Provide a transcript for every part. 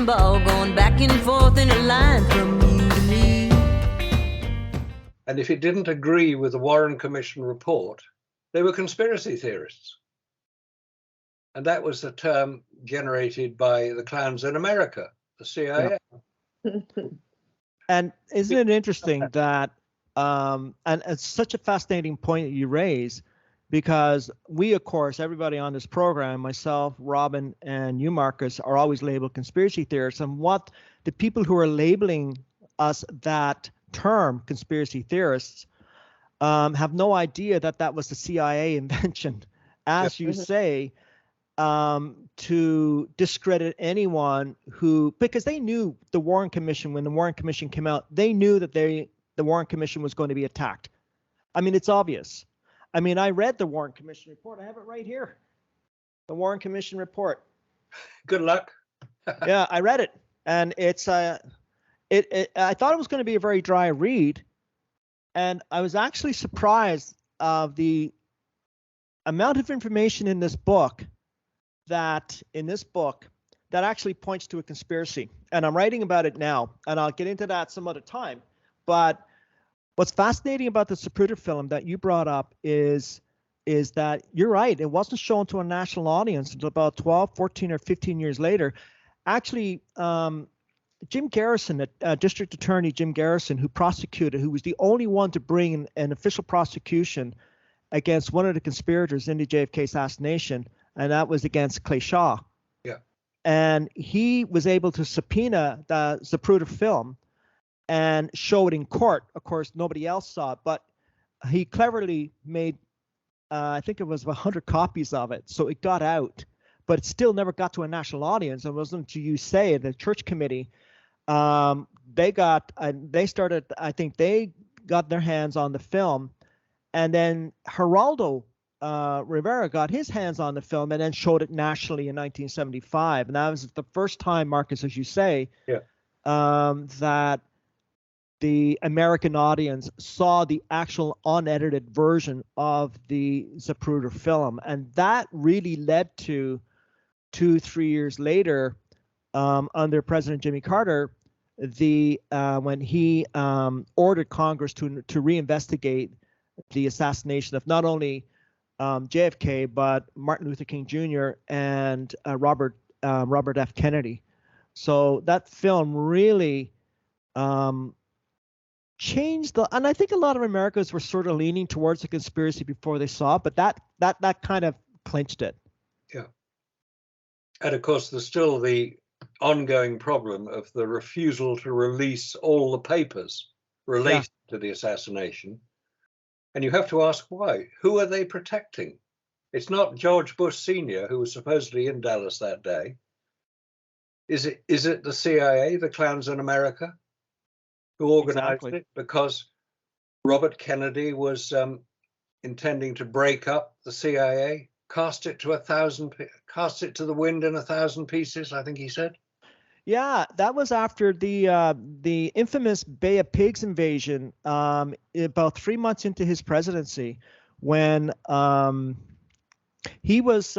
bowling ball going back and forth in a line from you to me. And if it didn't agree with the Warren Commission report, they were conspiracy theorists. And that was the term generated by the clowns in America, the CIA. Yeah. And isn't it interesting that, and it's such a fascinating point that you raise, because we, of course, everybody on this program, myself, Robin, and you, Marcus, are always labeled conspiracy theorists. And what the people who are labeling us that term, conspiracy theorists, have no idea that that was the CIA invention, as you say, to discredit anyone who, because they knew the Warren Commission, when the Warren Commission came out, they knew that the Warren Commission was going to be attacked. I mean, it's obvious. I mean, I read the Warren Commission report. I have it right here. The Warren Commission report. Good luck. Yeah, I read it. And it's I thought it was going to be a very dry read. And I was actually surprised of the amount of information in this book that actually points to a conspiracy. And I'm writing about it now, and I'll get into that some other time. But what's fascinating about the Zapruder film that you brought up is that you're right. It wasn't shown to a national audience until about 12, 14, or 15 years later. Actually, Jim Garrison, District Attorney Jim Garrison, who was the only one to bring an official prosecution against one of the conspirators in the JFK assassination, and that was against Clay Shaw. Yeah. And he was able to subpoena the Zapruder film and show it in court. Of course, nobody else saw it, but he cleverly made, I think it was 100 copies of it, so it got out, but it still never got to a national audience. It wasn't until you say the church committee, they got their hands on the film, and then Geraldo Rivera got his hands on the film and then showed it nationally in 1975. And that was the first time, Marcus, as you say, that the American audience saw the actual unedited version of the Zapruder film. And that really led to 2-3 years later, under President Jimmy Carter, when he ordered Congress to reinvestigate the assassination of not only JFK, but Martin Luther King Jr. and Robert F. Kennedy. So that film really changed and I think a lot of Americans were sort of leaning towards the conspiracy before they saw it, but that kind of clinched it. Yeah. And of course, there's still the ongoing problem of the refusal to release all the papers related to the assassination. And you have to ask why. Who are they protecting? It's not George Bush Sr., who was supposedly in Dallas that day. Is it the CIA, the clowns in America, who organized it? Because Robert Kennedy was intending to break up the CIA, cast it to the wind in 1,000 pieces, I think he said. Yeah, that was after the infamous Bay of Pigs invasion, about 3 months into his presidency, when he was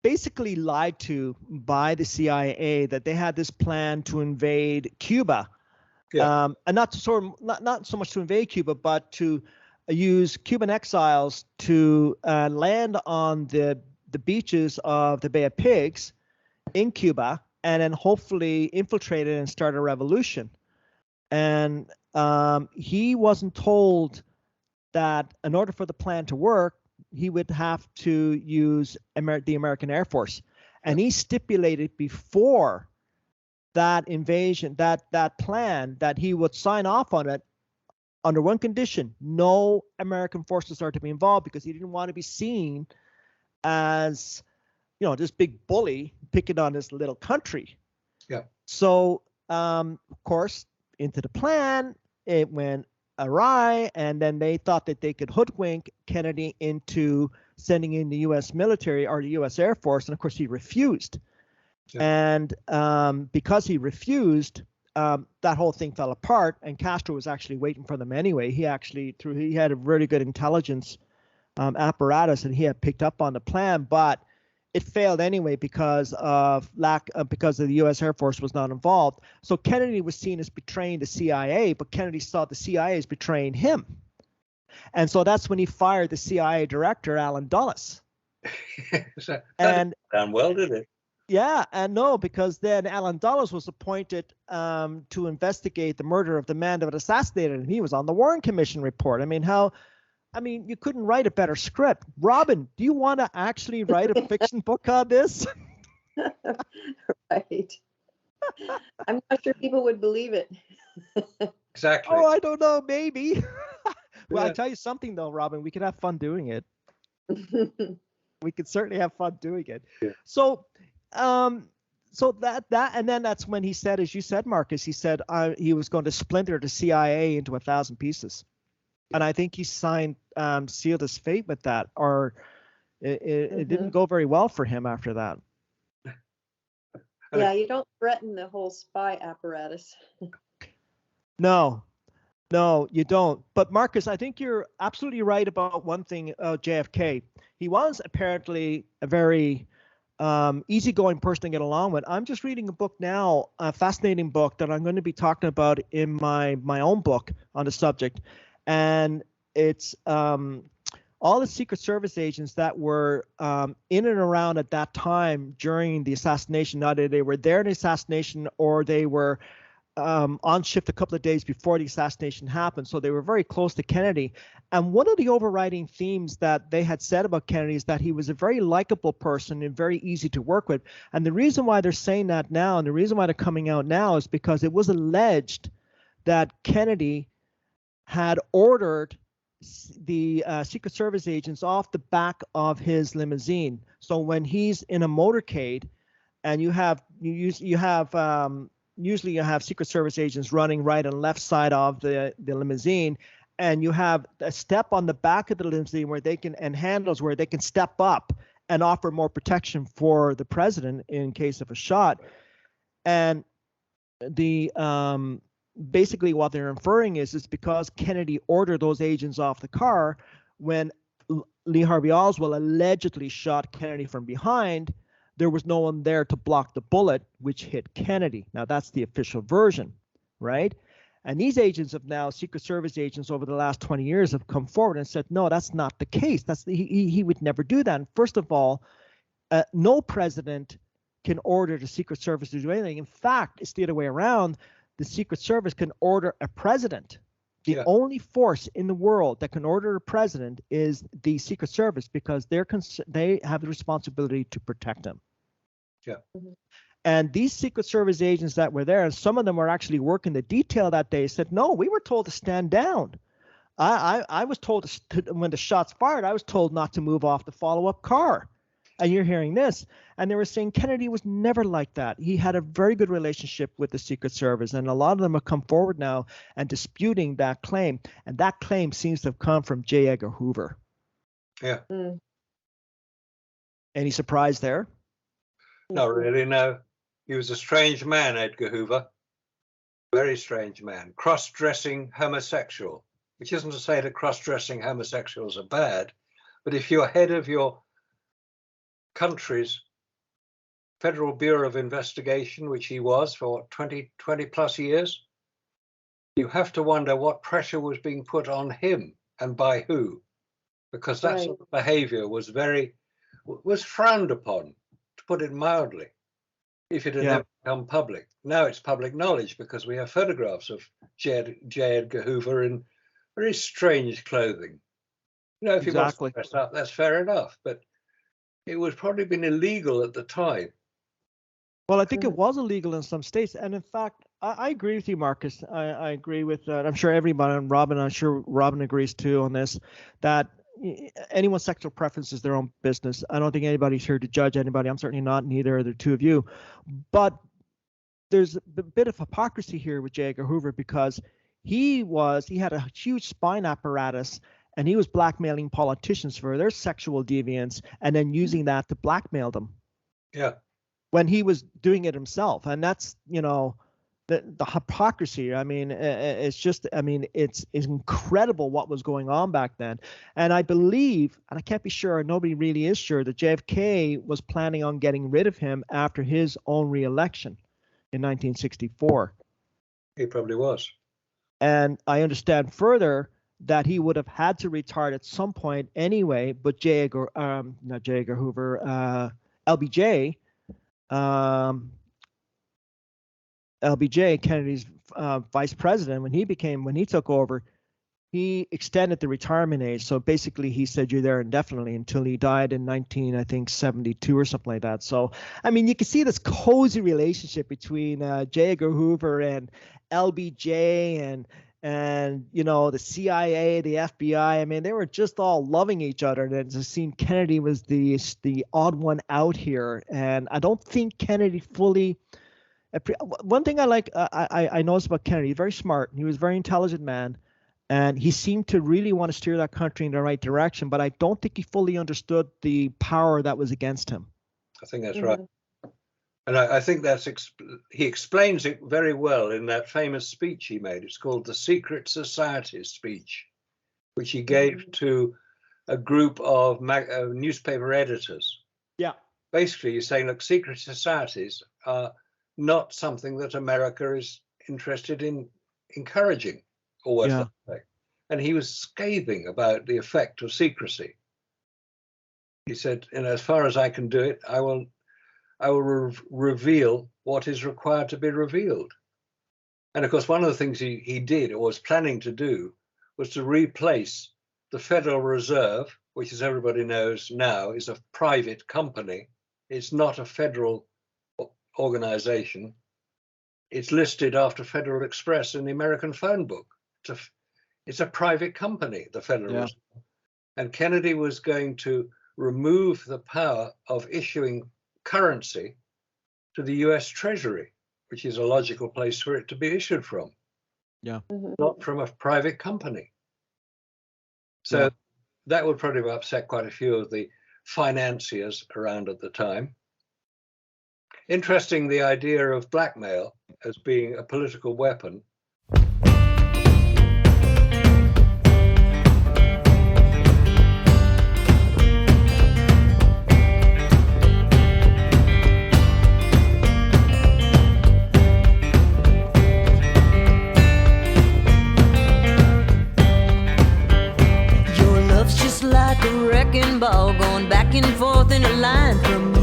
basically lied to by the CIA that they had this plan to invade Cuba, and not so much to invade Cuba, but to use Cuban exiles to land on the beaches of the Bay of Pigs in Cuba, and then hopefully infiltrate it and start a revolution. And he wasn't told that in order for the plan to work, he would have to use the American Air Force. And he stipulated before that invasion, that plan, that he would sign off on it under one condition: no American forces are to be involved, because he didn't want to be seen as, this big bully picking on this little country. Yeah. So, of course, into the plan, it went awry, and then they thought that they could hoodwink Kennedy into sending in the U.S. military or the U.S. Air Force, and of course he refused. Yeah. And because he refused, that whole thing fell apart, and Castro was actually waiting for them anyway. He had a really good intelligence apparatus, and he had picked up on the plan, but it failed anyway because of because the U.S. Air Force was not involved. So Kennedy was seen as betraying the CIA, but Kennedy saw the CIA as betraying him, and so that's when he fired the CIA director, Allen Dulles. So that And didn't sound well, did it? yeah, and no, because then Allen Dulles was appointed to investigate the murder of the man that assassinated him. He was on the Warren Commission report. I mean, you couldn't write a better script. Robin, do you want to actually write a fiction book on this? Right. I'm not sure people would believe it. Exactly. Oh, I don't know, maybe. Well, Yeah. I tell you something though, Robin, we could have fun doing it. We could certainly have fun doing it. Yeah. So, so that and then that's when he said, as you said, Marcus, he said he was going to splinter the CIA into 1,000 pieces, and I think he sealed his fate with that, or it didn't go very well for him after that. Yeah, you don't threaten the whole spy apparatus. No, you don't. But Marcus, I think you're absolutely right about one thing. JFK, he was apparently a very easygoing person to get along with. I'm just reading a book now, a fascinating book that I'm going to be talking about in my own book on the subject, and it's all the Secret Service agents that were in and around at that time during the assassination. Either they were there in the assassination or they were on shift a couple of days before the assassination happened. So they were very close to Kennedy. And one of the overriding themes that they had said about Kennedy is that he was a very likable person and very easy to work with. And the reason why they're saying that now, and the reason why they're coming out now, is because it was alleged that Kennedy had ordered the Secret Service agents off the back of his limousine. So when he's in a motorcade, and usually you have Secret Service agents running right and left side of the limousine, and you have a step on the back of the limousine where they can, and handles where they can step up and offer more protection for the president in case of a shot. And the basically what they're inferring is because Kennedy ordered those agents off the car when Lee Harvey Oswald allegedly shot Kennedy from behind, there was no one there to block the bullet which hit Kennedy. Now that's the official version, right? And these agents of now, Secret Service agents over the last 20 years, have come forward and said, no, that's not the case. He would never do that. And first of all, no president can order the Secret Service to do anything. In fact, it's the other way around. The Secret Service can order a president. The only force in the world that can order a president is the Secret Service, because they have the responsibility to protect him. Yeah. And these Secret Service agents that were there, and some of them were actually working the detail that day, said, no, we were told to stand down. I was told when the shots fired, I was told not to move off the follow-up car. And you're hearing this. And they were saying Kennedy was never like that. He had a very good relationship with the Secret Service. And a lot of them have come forward now and disputing that claim. And that claim seems to have come from J. Edgar Hoover. Yeah. Any surprise there? Not really, no. He was a strange man, Edgar Hoover. Very strange man. Cross-dressing homosexual, which isn't to say that cross-dressing homosexuals are bad, but if you're head of your country's Federal Bureau of Investigation, which he was for 20 plus years, you have to wonder what pressure was being put on him and by who, because that sort of behavior was frowned upon, to put it mildly, if it had never become public. Now it's public knowledge because we have photographs of J. Edgar Hoover in very strange clothing. You know, if he wants to dress up, that's fair enough, but it would probably been illegal at the time. Well, I think it was illegal in some states. And in fact, I agree with you, Marcus. I agree with, I'm sure everybody, and Robin, I'm sure Robin agrees too on this, that anyone's sexual preference is their own business. I don't think anybody's here to judge anybody. I'm certainly not, neither are the two of you. But there's a bit of hypocrisy here with J. Edgar Hoover, because he had a huge spine apparatus, and he was blackmailing politicians for their sexual deviance and then using that to blackmail them. Yeah. When he was doing it himself. And that's, the hypocrisy. I mean, it's just, I mean, it's incredible what was going on back then. And I believe, and I can't be sure, nobody really is sure, that JFK was planning on getting rid of him after his own re-election in 1964. He probably was. And I understand further that he would have had to retire at some point anyway, but not J. Edgar Hoover, LBJ, LBJ, Kennedy's vice president, when he took over, he extended the retirement age. So basically, he said you're there indefinitely until he died in 1972 or something like that. So I mean, you can see this cozy relationship between J. Edgar Hoover and LBJ and you know, the CIA, the FBI. I mean, they were just all loving each other. And it just seemed Kennedy was the odd one out here. And I don't think Kennedy fully. One thing I noticed about Kennedy, he's very smart. He was a very intelligent man, and he seemed to really want to steer that country in the right direction. But I don't think he fully understood the power that was against him. I think that's right. And I think he explains it very well in that famous speech he made. It's called the Secret Society speech, which he gave to a group of newspaper editors. Yeah. Basically, he's saying, look, secret societies are not something that America is interested in encouraging, or whatever. Yeah. And he was scathing about the effect of secrecy. He said, and as far as I can do it, I will reveal what is required to be revealed. And of course, one of the things he did, or was planning to do, was to replace the Federal Reserve, which, as everybody knows now, is a private company. It's not a federal organization. It's listed after Federal Express in the American phone book. It's a private company, the Federal Reserve. And Kennedy was going to remove the power of issuing currency to the US Treasury, which is a logical place for it to be issued from. Yeah. Not from a private company. So that would probably have upset quite a few of the financiers around at the time. Interesting, the idea of blackmail as being a political weapon. Your love's just like a wrecking ball going back and forth in a line from